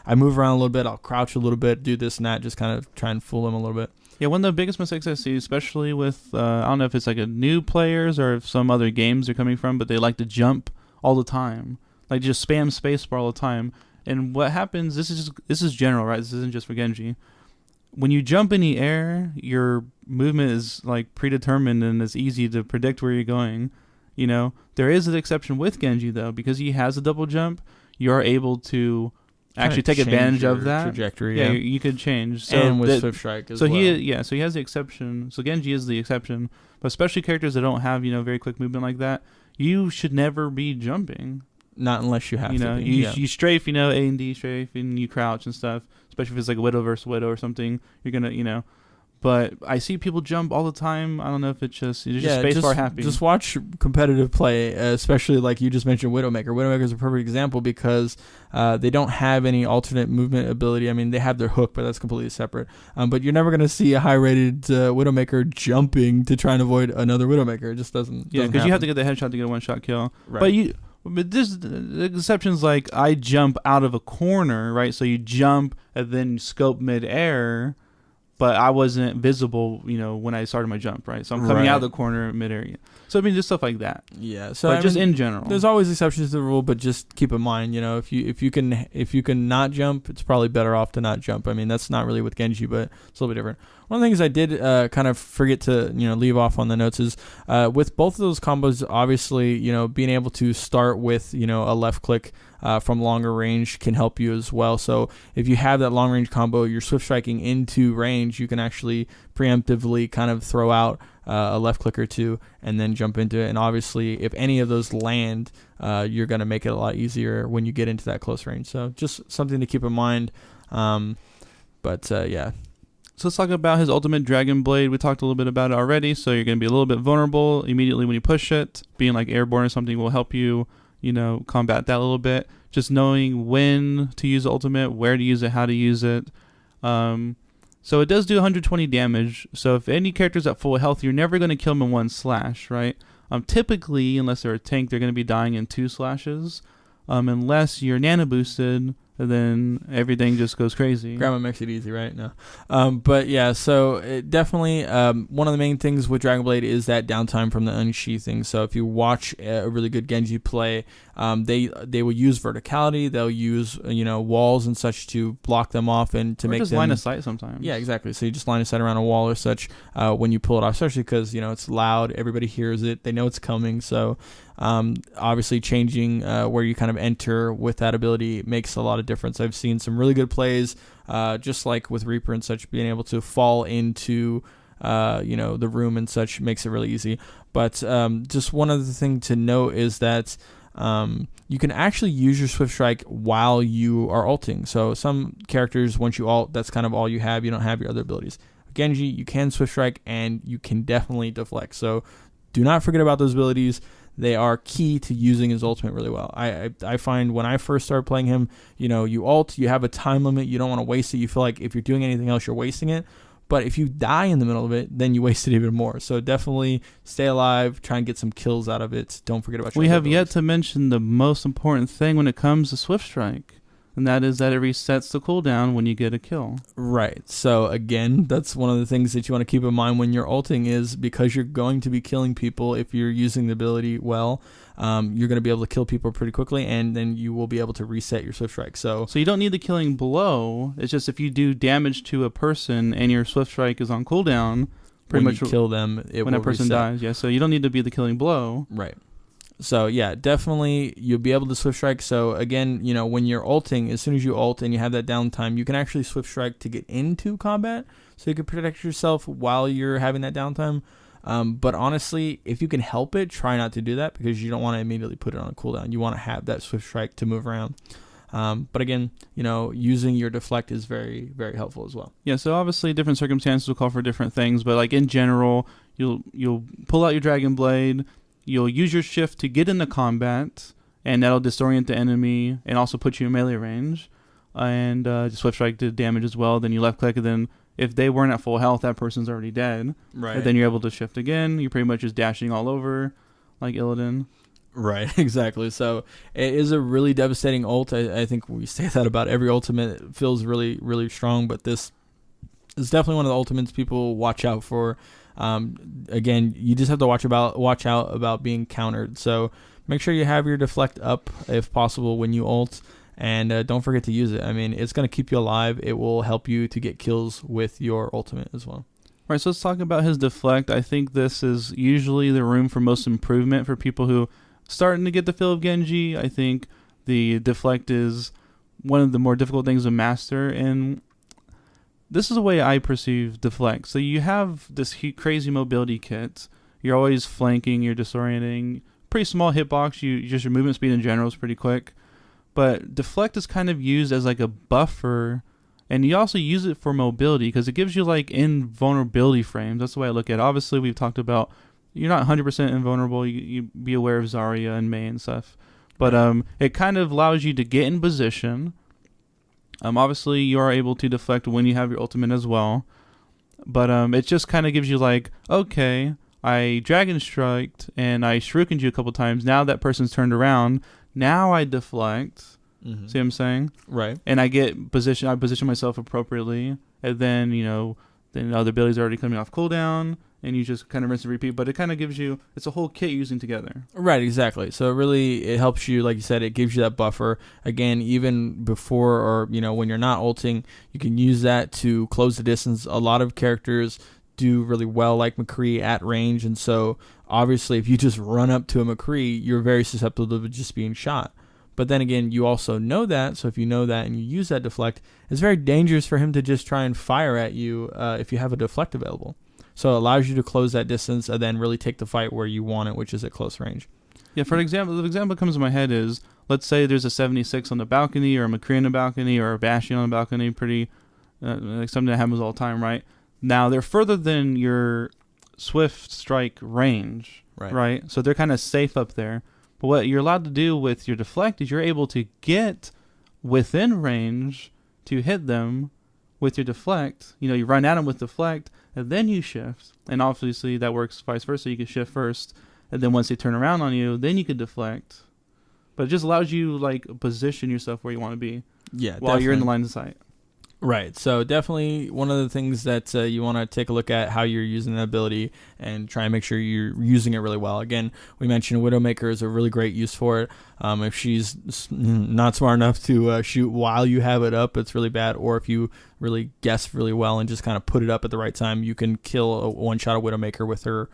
I move around a little bit, I'll crouch a little bit, do this and that, just kind of try and fool them a little bit. Yeah, one of the biggest mistakes I see, especially with, I don't know if it's like a new players or if some other games they're coming from, but they like to jump all the time. Like just spam spacebar all the time. And what happens, this is general, right? This isn't just for Genji. When you jump in the air, your movement is like predetermined and it's easy to predict where you're going. There is an exception with Genji though, because he has a double jump. You are able to actually take advantage of that trajectory. Yeah, you could change. So and with Swift Strike as well. So he has the exception. So Genji is the exception, but especially characters that don't have very quick movement like that, you should never be jumping. Not unless you have to. You strafe, A and D strafe, and you crouch and stuff. Especially if it's like a Widow versus Widow or something, you're gonna, But I see people jump all the time. I don't know if it's just spacebar happy. Just watch competitive play, especially like you just mentioned Widowmaker. Widowmaker is a perfect example because they don't have any alternate movement ability. I mean, they have their hook, but that's completely separate. But you're never going to see a high-rated Widowmaker jumping to try and avoid another Widowmaker. It just doesn't. Yeah, because you have to get the headshot to get a one-shot kill. Right. But this exceptions like I jump out of a corner, right? So you jump and then scope mid-air, but I wasn't visible, when I started my jump, right? So I'm coming out of the corner mid-air. So I mean, just stuff like that. Yeah. So but in general, there's always exceptions to the rule, but just keep in mind, if you can not jump, it's probably better off to not jump. I mean, that's not really with Genji, but it's a little bit different. One of the things I did kind of forget to leave off on the notes is with both of those combos, obviously being able to start with a left click from longer range can help you as well. So if you have that long range combo, you're swift striking into range, you can actually preemptively kind of throw out a left click or two and then jump into it. And obviously, if any of those land, you're going to make it a lot easier when you get into that close range. So just something to keep in mind. Yeah. So let's talk about his ultimate Dragon Blade. We talked a little bit about it already. So you're going to be a little bit vulnerable immediately when you push it. Being like airborne or something will help you, combat that a little bit. Just knowing when to use the ultimate, where to use it, how to use it. So it does do 120 damage. So if any character's at full health, you're never going to kill them in one slash, right? Typically, unless they're a tank, they're going to be dying in 2 slashes. Unless you're nano boosted, then everything just goes crazy. Grandma makes it easy, right? No. But yeah, so it definitely one of the main things with Dragon Blade is that downtime from the unsheathing. So if you watch a really good Genji play, they will use verticality. They'll use walls and such to block them off and to or make just them line of sight sometimes. Yeah, exactly. So you just line of sight around a wall or such when you pull it off, especially because it's loud. Everybody hears it. They know it's coming. So obviously changing where you kind of enter with that ability makes a lot of difference. I've seen some really good plays, just like with Reaper and such, being able to fall into the room and such makes it really easy. But just one other thing to note is that you can actually use your Swift Strike while you are ulting. So some characters, once you ult, that's kind of all you have. You don't have your other abilities. Genji, you can Swift Strike and you can definitely deflect. So do not forget about those abilities. They are key to using his ultimate really well. I find when I first started playing him, you ult, you have a time limit, you don't want to waste it. You feel like if you're doing anything else, you're wasting it. But if you die in the middle of it, then you waste it even more. So definitely stay alive, try and get some kills out of it. Don't forget about your We have abilities. yet to mention the most important thing when it comes to Swift Strike. And that is that it resets the cooldown when you get a kill. Right. So again, that's one of the things that you want to keep in mind when you're ulting is because you're going to be killing people if you're using the ability well. You're going to be able to kill people pretty quickly, and then you will be able to reset your Swift Strike. So you don't need the killing blow. It's just if you do damage to a person and your Swift Strike is on cooldown, pretty when much you kill them, it when will that person reset. dies. Yeah. So you don't need to be the killing blow. Right. So yeah, definitely you'll be able to Swift Strike. So again, when you're ulting, as soon as you ult and you have that downtime, you can actually Swift Strike to get into combat, so you can protect yourself while you're having that downtime. But honestly, if you can help it, try not to do that because you don't want to immediately put it on a cooldown. You want to have that Swift Strike to move around. But again, using your deflect is very, very helpful as well. Yeah, so obviously different circumstances will call for different things, but like in general, you'll pull out your Dragon Blade, you'll use your shift to get into combat, and that'll disorient the enemy and also put you in melee range. And Swift Strike did damage as well. Then you left click, and then if they weren't at full health, that person's already dead. Right. And then you're able to shift again. You're pretty much just dashing all over like Illidan. Right, exactly. So it is a really devastating ult. I think we say that about every ultimate. It feels really, really strong, but this is definitely one of the ultimates people watch out for. Again, you just have to watch out about being countered. So make sure you have your deflect up if possible when you ult, and don't forget to use it. I mean, it's going to keep you alive. It will help you to get kills with your ultimate as well. All right, so let's talk about his deflect. I think this is usually the room for most improvement for people who starting to get the feel of Genji. I think the deflect is one of the more difficult things to master, and this is the way I perceive deflect. So you have this crazy mobility kit. You're always flanking. You're disorienting. Pretty small hitbox. Just your movement speed in general is pretty quick. But deflect is kind of used as like a buffer, and you also use it for mobility because it gives you like invulnerability frames. That's the way I look at it. Obviously, we've talked about you're not 100% invulnerable. You be aware of Zarya and Mei and stuff. But it kind of allows you to get in position. Obviously, you are able to deflect when you have your ultimate as well. But it just kind of gives you like, okay, I Dragon Striked and I Shurikened you a couple times. Now that person's turned around. Now I deflect. Mm-hmm. See what I'm saying? Right. And I position myself appropriately. And then, then the other abilities are already coming off cooldown. And you just kind of rinse and repeat. But it kind of gives you, it's a whole kit you're using together. Right, exactly. So it helps you, like you said, it gives you that buffer. Again, even before or, when you're not ulting, you can use that to close the distance. A lot of characters do really well, like McCree, at range. And so, obviously, if you just run up to a McCree, you're very susceptible to just being shot. But then again, you also know that. So if you know that and you use that deflect, it's very dangerous for him to just try and fire at you if you have a deflect available. So it allows you to close that distance and then really take the fight where you want it, which is at close range. Yeah, for example, the example that comes to my head is, let's say there's a 76 on the balcony, or a McCree on the balcony, or a Bastion on the balcony, like something that happens all the time, right? Now, they're further than your swift strike range, right? So they're kind of safe up there. But what you're allowed to do with your deflect is you're able to get within range to hit them with your deflect. You run at them with deflect, and then you shift. And obviously that works vice versa. You can shift first, and then once they turn around on you, then you can deflect. But it just allows you position yourself where you want to be. Yeah, while definitely. You're in the line of sight. Right. So definitely one of the things that you want to take a look at how you're using that ability and try and make sure you're using it really well. Again, we mentioned Widowmaker is a really great use for it. If she's not smart enough to shoot while you have it up, it's really bad. Or if you really guess really well and just kind of put it up at the right time, you can kill a one-shot of Widowmaker with her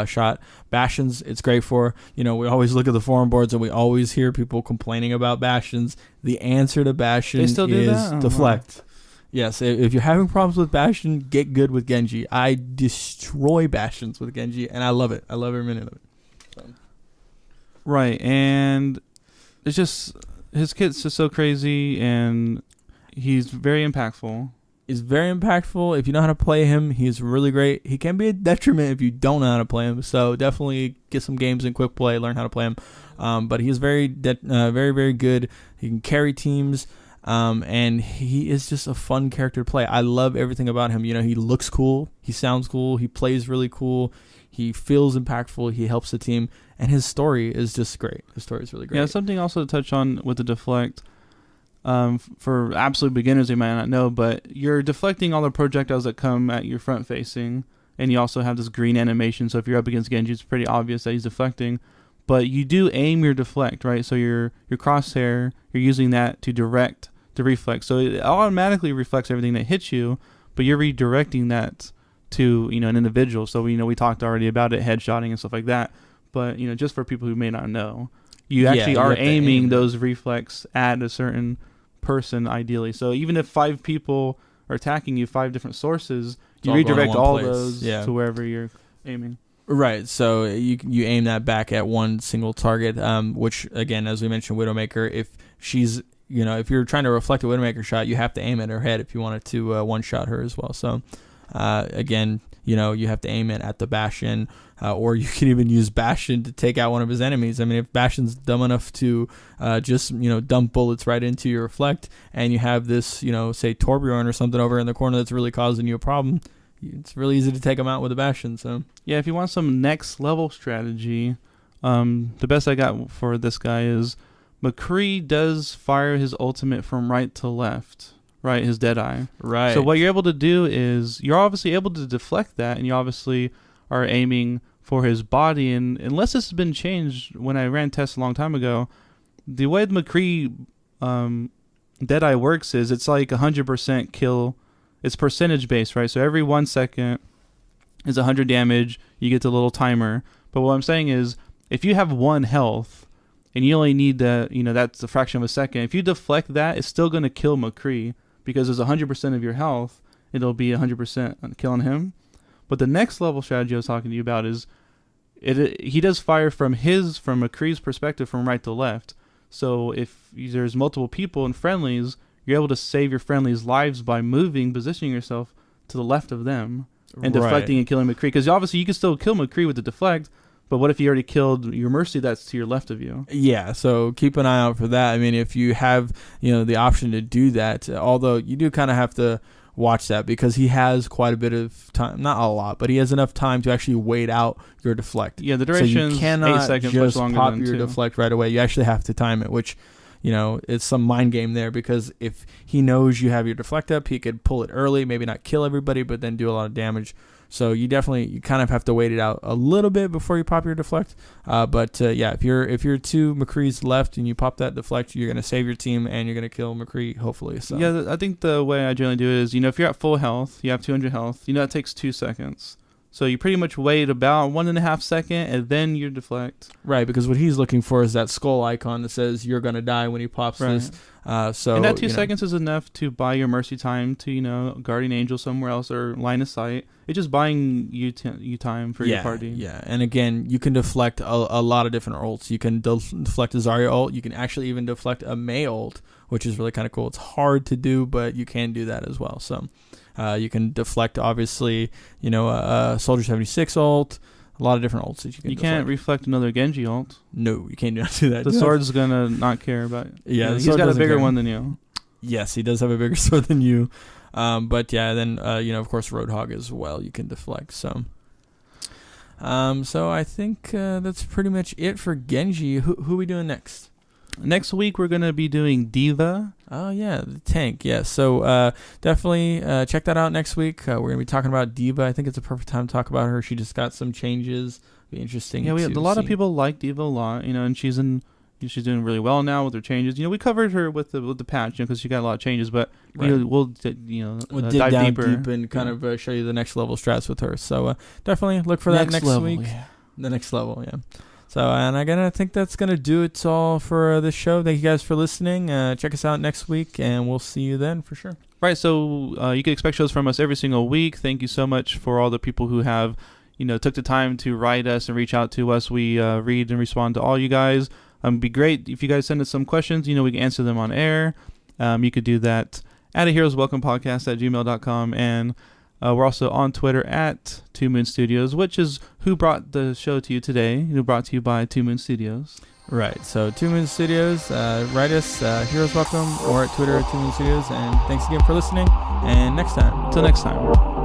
shot. Bastions, it's great for. We always look at the forum boards and we always hear people complaining about Bastions. The answer to Bastion is deflect. Yes, if you're having problems with Bastion, get good with Genji. I destroy Bastions with Genji, and I love it. I love every minute of it. So. Right, and it's just, his kit's just so crazy, and he's very impactful. He's very impactful. If you know how to play him, he's really great. He can be a detriment if you don't know how to play him, so definitely get some games in quick play, learn how to play him. But he's very, very good. He can carry teams. And he is just a fun character to play. I love everything about him. He looks cool. He sounds cool. He plays really cool. He feels impactful. He helps the team. And his story is just great. His story is really great. Yeah, something also to touch on with the deflect. For absolute beginners, they might not know, but you're deflecting all the projectiles that come at your front facing. And you also have this green animation. So if you're up against Genji, it's pretty obvious that he's deflecting. But you do aim your deflect, right? So your crosshair, you're using that to direct the reflex. So it automatically reflects everything that hits you, but you're redirecting that to, an individual. So we talked already about it, headshotting and stuff like that. But, just for people who may not know, you actually are aiming those reflex at a certain person ideally. So even if 5 people are attacking you, 5 different sources, you redirect all those to wherever you're aiming. Right, so you aim that back at one single target, which, again, as we mentioned, Widowmaker, if she's, if you're trying to reflect a Widowmaker shot, you have to aim at her head if you wanted to one-shot her as well. So, again, you have to aim it at the Bastion, or you can even use Bastion to take out one of his enemies. I mean, if Bastion's dumb enough to just, dump bullets right into your reflect, and you have this, say Torbjorn or something over in the corner that's really causing you a problem, it's really easy to take him out with a Bastion. So yeah, if you want some next level strategy, the best I got for this guy is McCree does fire his ultimate from right to left, right? His Deadeye. Right. So what you're able to do is you're obviously able to deflect that, and you obviously are aiming for his body. And unless this has been changed, when I ran tests a long time ago, the way the McCree Deadeye works is it's like 100% kill. It's percentage based, right? So every 1 second is 100 damage. You get the little timer. But what I'm saying is, if you have 1 health and you only need that's a fraction of a second, if you deflect that, it's still going to kill McCree because there's 100% of your health. It'll be 100% killing him. But the next level strategy I was talking to you about is he does fire from McCree's perspective from right to left. So if there's multiple people and friendlies, you're able to save your friendlies' lives by positioning yourself to the left of them and deflecting and killing McCree. Because obviously you can still kill McCree with the deflect, but what if you already killed your Mercy that's to your left of you? Yeah, so keep an eye out for that. I mean, if you have the option to do that, although you do kind of have to watch that because he has quite a bit of time, not a lot, but he has enough time to actually wait out your deflect. Yeah, the duration is 8 seconds, just much longer pop than your 2. deflect right away. You actually have to time it, which it's some mind game there because if he knows you have your deflect up, he could pull it early, maybe not kill everybody, but then do a lot of damage. So you kind of have to wait it out a little bit before you pop your deflect. But if you're to McCree's left and you pop that deflect, you're going to save your team and you're going to kill McCree, hopefully. So yeah, I think the way I generally do it is, if you're at full health, you have 200 health, that takes 2 seconds. So you pretty much wait about 1.5 seconds, and then you deflect. Right, because what he's looking for is that skull icon that says you're going to die when he pops this. So and that 2 seconds is enough to buy your mercy time to, Guardian Angel somewhere else or line of sight. It's just buying you time for your party. Yeah, and again, you can deflect a lot of different ults. You can deflect a Zarya ult. You can actually even deflect a Mei ult, which is really kind of cool. It's hard to do, but you can do that as well. So you can deflect, obviously, a Soldier 76 ult. A lot of different ults that you can. You can't reflect another Genji ult. No, you can't do that. The sword's gonna not care about it. Yeah, he's got a bigger one than you. Yes, he does have a bigger sword than you. But yeah, then of course Roadhog as well. You can deflect. So I think that's pretty much it for Genji. Who are we doing next? Next week we're gonna be doing Diva. Oh yeah, the tank. Yeah. So definitely check that out next week. We're gonna be talking about Diva. I think it's a perfect time to talk about her. She just got some changes. Be interesting. Yeah, a lot of people like Diva a lot. And she's doing really well now with her changes. We covered her with the patch, because she got a lot of changes. But we'll dig dive down deep and kind of show you the next level strats with her. So definitely look for that next week. Yeah. The next level, yeah. So, and I think that's going to do it all for this show. Thank you guys for listening. Check us out next week, and we'll see you then for sure. Right, so you can expect shows from us every single week. Thank you so much for all the people who have, took the time to write us and reach out to us. We read and respond to all you guys. It'd be great if you guys send us some questions. We can answer them on air. You could do that at aheroeswelcomepodcast@gmail.com, and we're also on Twitter at 2 Moon Studios, which is who brought the show to you today. Brought to you by 2 Moon Studios. Right. So 2 Moon Studios, write us, Heroes Welcome, or at Twitter at 2 Moon Studios. And thanks again for listening. And next time. Until next time.